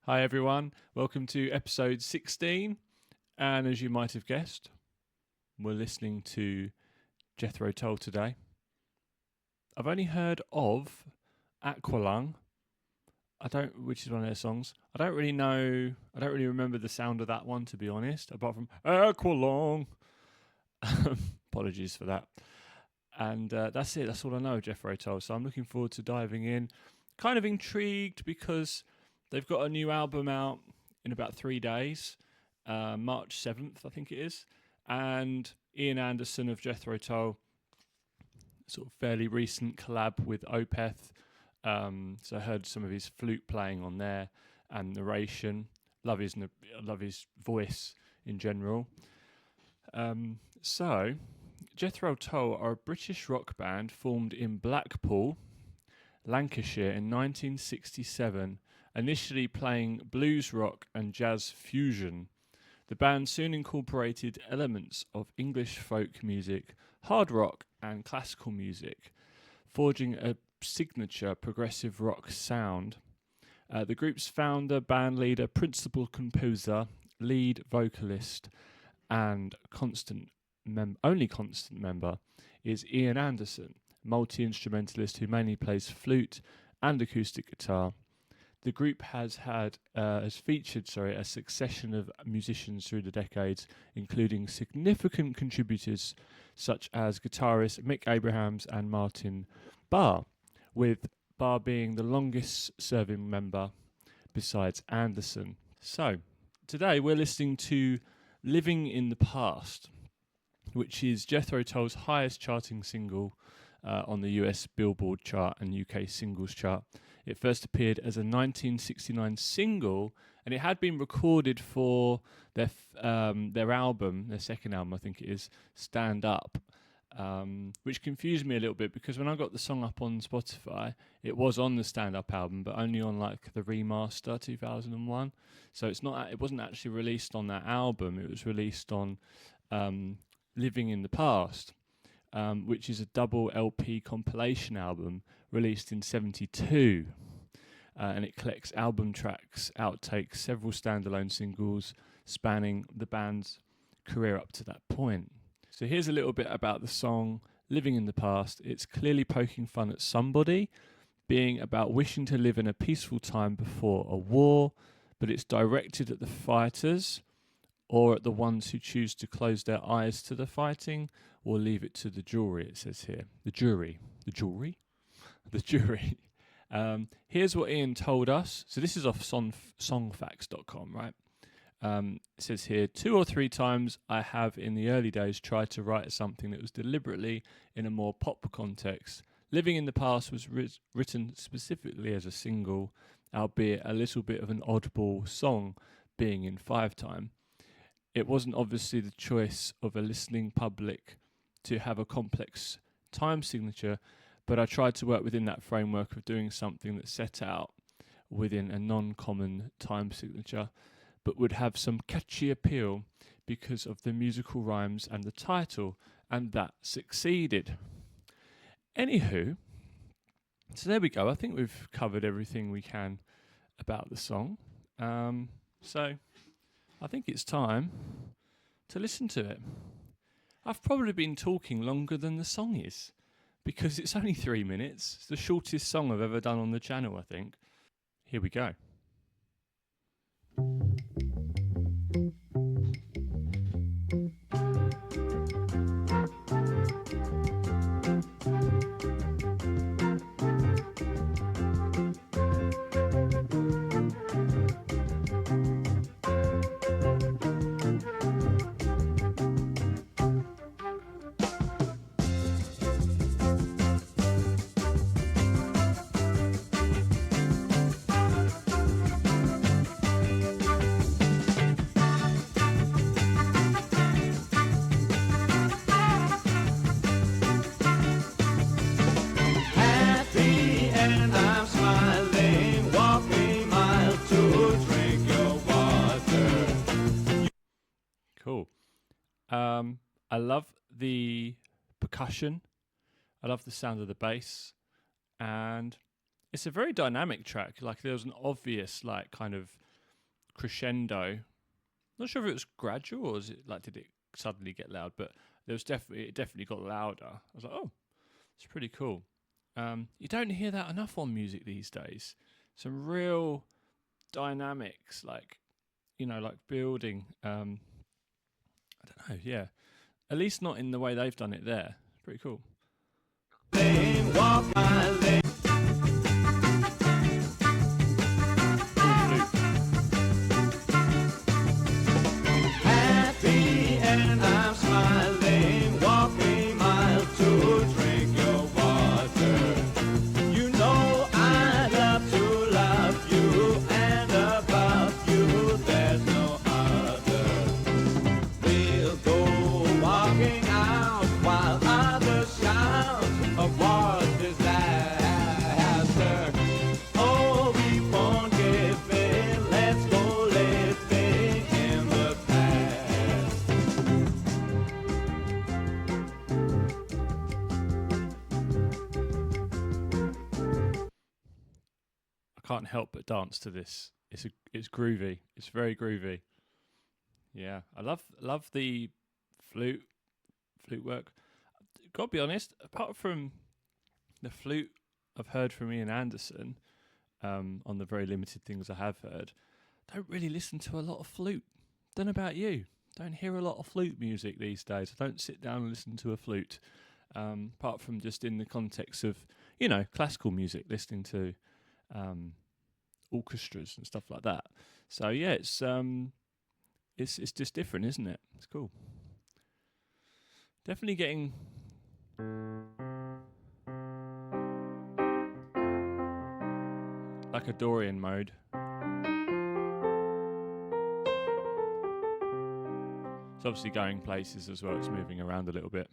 Hi everyone, welcome to episode 16. And as you might have guessed, we're listening to Jethro Tull today. I've only heard of Aqualung, which is one of their songs. I don't really remember the sound of that one, to be honest, apart from Aqualung. Apologies for that. And that's it, that's all I know of Jethro Tull. So I'm looking forward to diving in. Kind of intrigued because they've got a new album out in about 3 days, March 7th, I think it is. And Ian Anderson of Jethro Tull, sort of fairly recent collab with Opeth. So I heard some of his flute playing on there and narration. Love his voice in general. So Jethro Tull are a British rock band formed in Blackpool, Lancashire in 1967, initially playing blues rock and jazz fusion. The band soon incorporated elements of English folk music, hard rock and classical music, forging a signature progressive rock sound. The group's founder, band leader, principal composer, lead vocalist and only constant member is Ian Anderson, multi-instrumentalist who mainly plays flute and acoustic guitar. The group has featured a succession of musicians through the decades, including significant contributors such as guitarist Mick Abrahams and Martin Barr, with Barr being the longest serving member besides Anderson. So, today we're listening to Living in the Past, which is Jethro Tull's highest charting single on the US Billboard chart and UK singles chart. It first appeared as a 1969 single, and it had been recorded for their album, their second album, I think it is, Stand Up, which confused me a little bit because when I got the song up on Spotify, it was on the Stand Up album, but only on like the remaster 2001. So it wasn't actually released on that album. It was released on Living in the Past, which is a double LP compilation album released in 1972. And it collects album tracks, outtakes, several standalone singles spanning the band's career up to that point. So here's a little bit about the song Living in the Past. It's clearly poking fun at somebody, being about wishing to live in a peaceful time before a war, but it's directed at the fighters or at the ones who choose to close their eyes to the fighting or leave it to the jury, it says here. The jury. Here's what Ian told us. So this is off songfacts.com, right? It says here, 2 or 3 times I have in the early days tried to write something that was deliberately in a more pop context. Living in the Past was written specifically as a single, albeit a little bit of an oddball song, being in 5-time. It wasn't obviously the choice of a listening public to have a complex time signature, but I tried to work within that framework of doing something that set out within a non-common time signature, but would have some catchy appeal because of the musical rhymes and the title, and that succeeded. Anywho, so there we go. I think we've covered everything we can about the song. So I think it's time to listen to it. I've probably been talking longer than the song is, because it's only 3 minutes. It's the shortest song I've ever done on the channel, I think. Here we go. Cool. I love the percussion. I love the sound of the bass, and it's a very dynamic track. Like, there's an obvious, like, kind of crescendo. Not sure if it was gradual or was it like did it suddenly get loud, but it definitely got louder. I was like, oh, it's pretty cool. You don't hear that enough on music these days. Some real dynamics, like building. I don't know, yeah. At least not in the way they've done it there. Pretty cool. Walk my lane. Happy and I'm smiling, walking mile to drink your water. You know I love to love you, and above you there's no other. We'll go walking out while others shout of war's disaster. Oh, we won't give in, let's go living in the past. I can't help but dance to this. It's groovy. It's very groovy. Yeah, I love the flute work. Gotta be honest, apart from the flute I've heard from Ian Anderson, on the very limited things I have heard, don't really listen to a lot of flute. Don't know about you. Don't hear a lot of flute music these days. I don't sit down and listen to a flute. Apart from just in the context of, classical music, listening to orchestras and stuff like that. So yeah, it's just different, isn't it? It's cool. Definitely getting like a Dorian mode. It's obviously going places as well. It's moving around a little bit.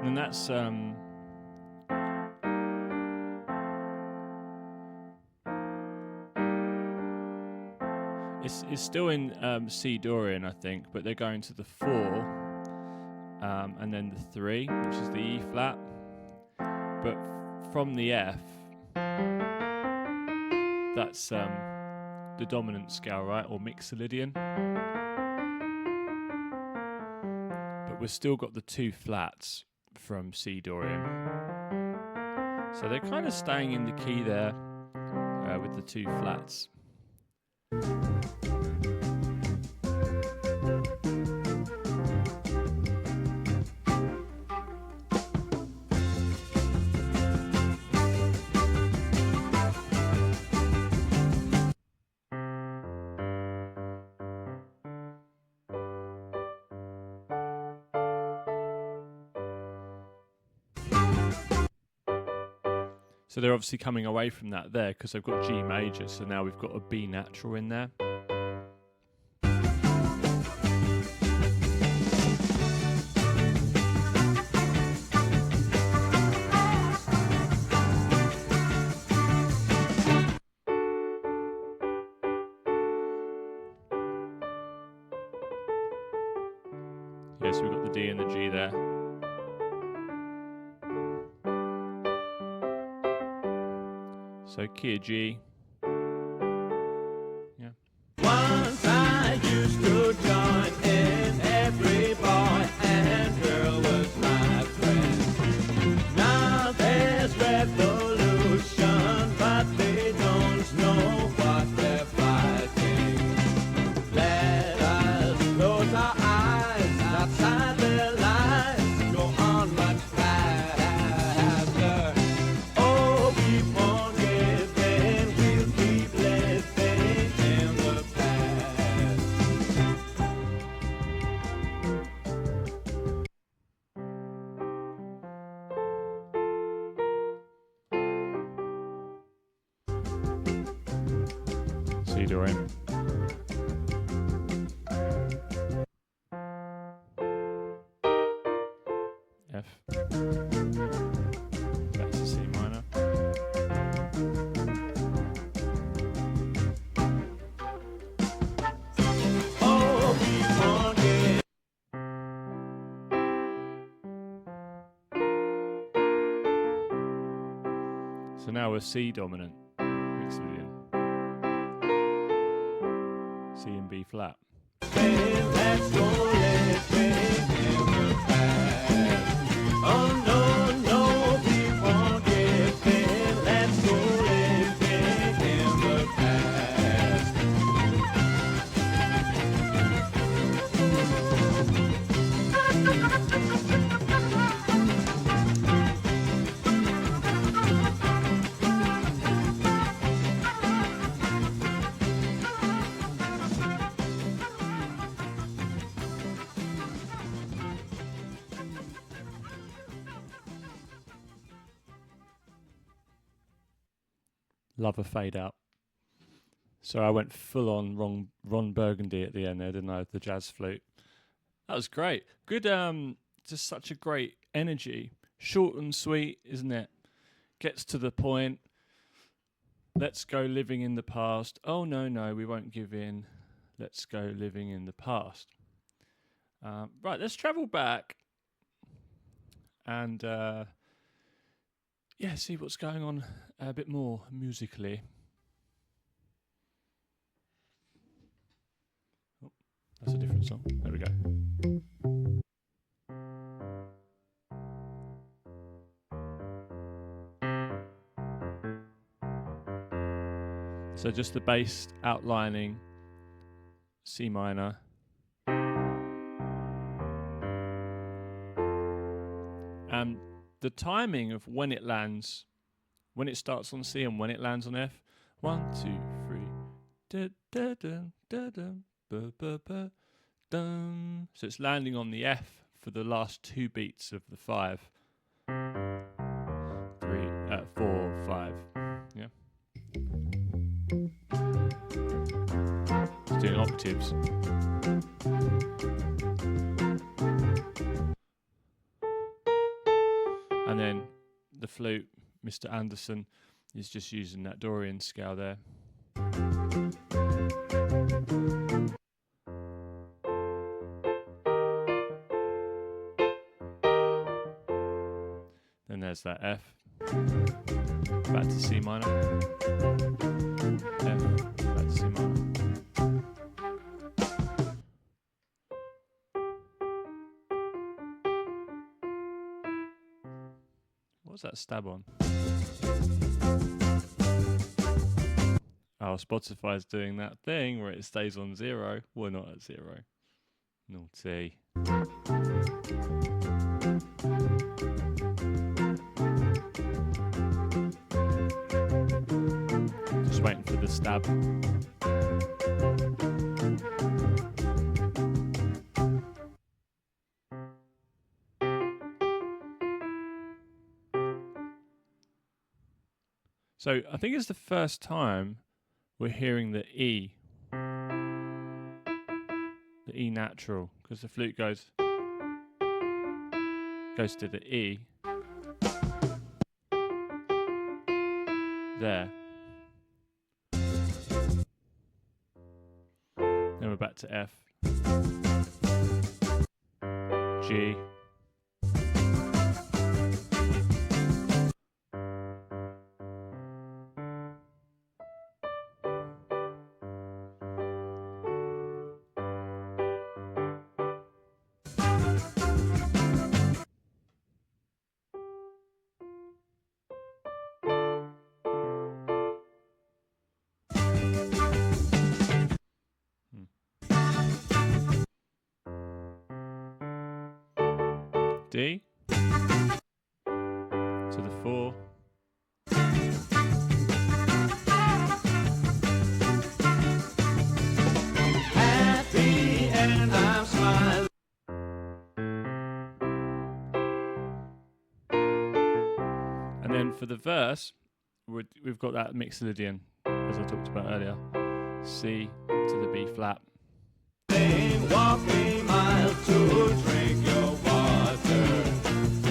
And that's it's still in C Dorian, I think, but they're going to the 4 and then the 3, which is the E flat. But from the F, that's the dominant scale, right, or Mixolydian. But we've still got the 2 flats from C Dorian, so they're kind of staying in the key there with the 2 flats. So they're obviously coming away from that there because they've got G major, so now we've got a B natural in there. Yeah, so we've got the D and the G there. So key of G. Yeah. Once I used to join in, every boy and girl was my friend. Now there's revolution, but they don't know what they're fighting. Let us close our eyes outside their lives, go on much faster. Oh, we won't give in, we'll keep living in the past. C Dorian. F. Back to C minor. now a C dominant Mixolydian. C and B flat. Let's go living in the past. Oh no, no, we won't give in. Let's go living in the past. Love a fade out. So I went full on Ron Burgundy at the end there, didn't I? The jazz flute. That was great. Good, just such a great energy. Short and sweet, isn't it? Gets to the point. Let's go living in the past. Oh, no, we won't give in. Let's go living in the past. Right, let's travel back and see what's going on a bit more musically. Oh, that's a different song. There we go. So just the bass outlining C minor. The timing of when it lands, when it starts on C and when it lands on F. 1, 2, 3. Da, da, dun, da, dun, ba, ba, ba, dun. So it's landing on the F for the last 2 beats of the 5. 3, 4, 5. Yeah. It's doing octaves. And then the flute, Mr. Anderson, is just using that Dorian scale there. Then there's that F. Back to C minor. F, back to C minor. What's that stab on? Oh, Spotify's doing that thing where it stays on 0. We're not at 0. Naughty. Just waiting for the stab. So I think it's the first time we're hearing the E natural, because the flute goes to the E there. Then we're back to F, G. D to the 4. Happy and I'm smiling. And then for the verse, we've got that Mixolydian, as I talked about earlier. C to the B flat. Walk me miles to drink your water.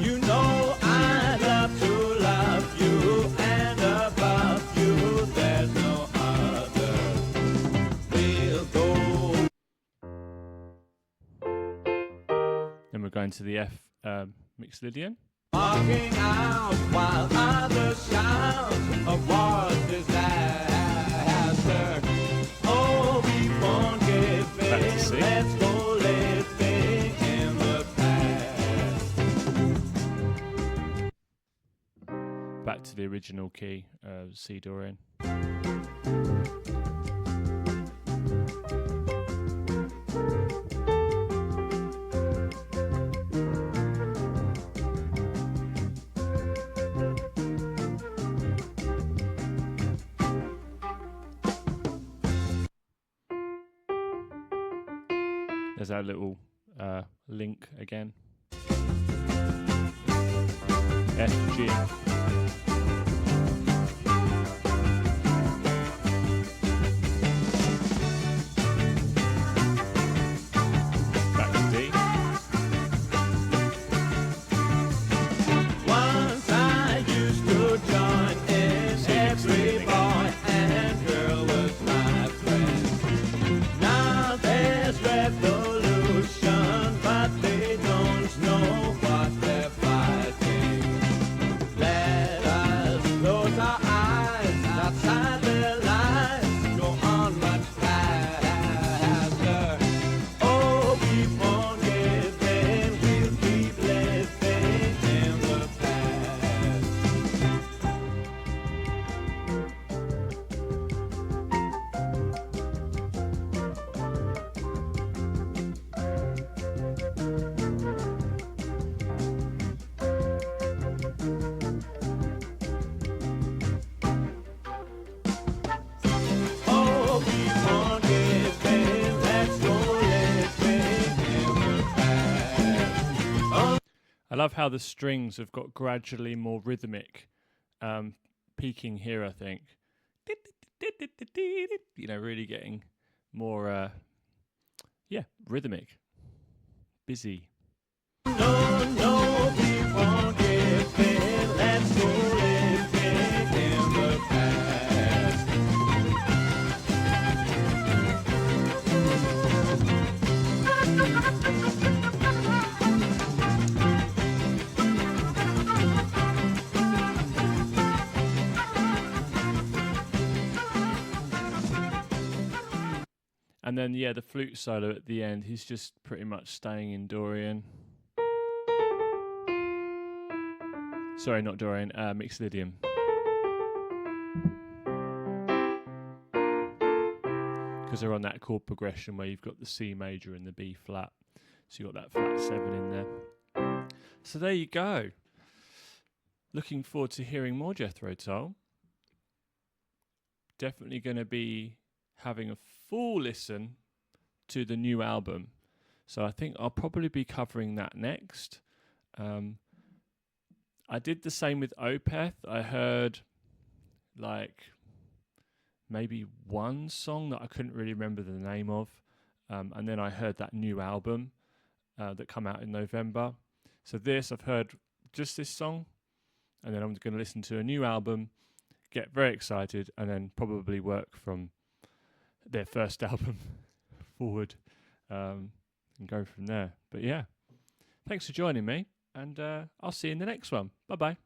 You know I love to love you, and above you there's no other. We'll go. Then we're going to the F Mixolydian. marking out while others shout of war's disaster. Oh, we won't give Back to in, C. let's go living in the past. Back to the original key, C Dorian. There's our little link again. F, G. Back to D. Once I used to join in, every boy and girl was my friend. Now there's revolution, but they don't know what they're fighting. Let us close our eyes outside their lives, go on much faster. Oh, we won't give in, we'll keep living in the past. Oh, we won't give in, let's go living in the past. I love how the strings have got gradually more rhythmic, peaking here, I think. You know, really getting more, rhythmic. Busy. No, no, we won't give in, let's go living in the past. And then, the flute solo at the end, he's just pretty much staying in Dorian. Sorry, not Dorian, Mixolydian. Because they're on that chord progression where you've got the C major and the B flat. So you've got that flat 7 in there. So there you go. Looking forward to hearing more Jethro Tull. Definitely going to be having a full listen to the new album. So I think I'll probably be covering that next. I did the same with Opeth. I heard maybe one song that I couldn't really remember the name of. And then I heard that new album that come out in November. So I've heard just this song. And then I'm going to listen to a new album, get very excited, and then probably work from their first album forward and go from there. But yeah, thanks for joining me, and I'll see you in the next one. Bye-bye.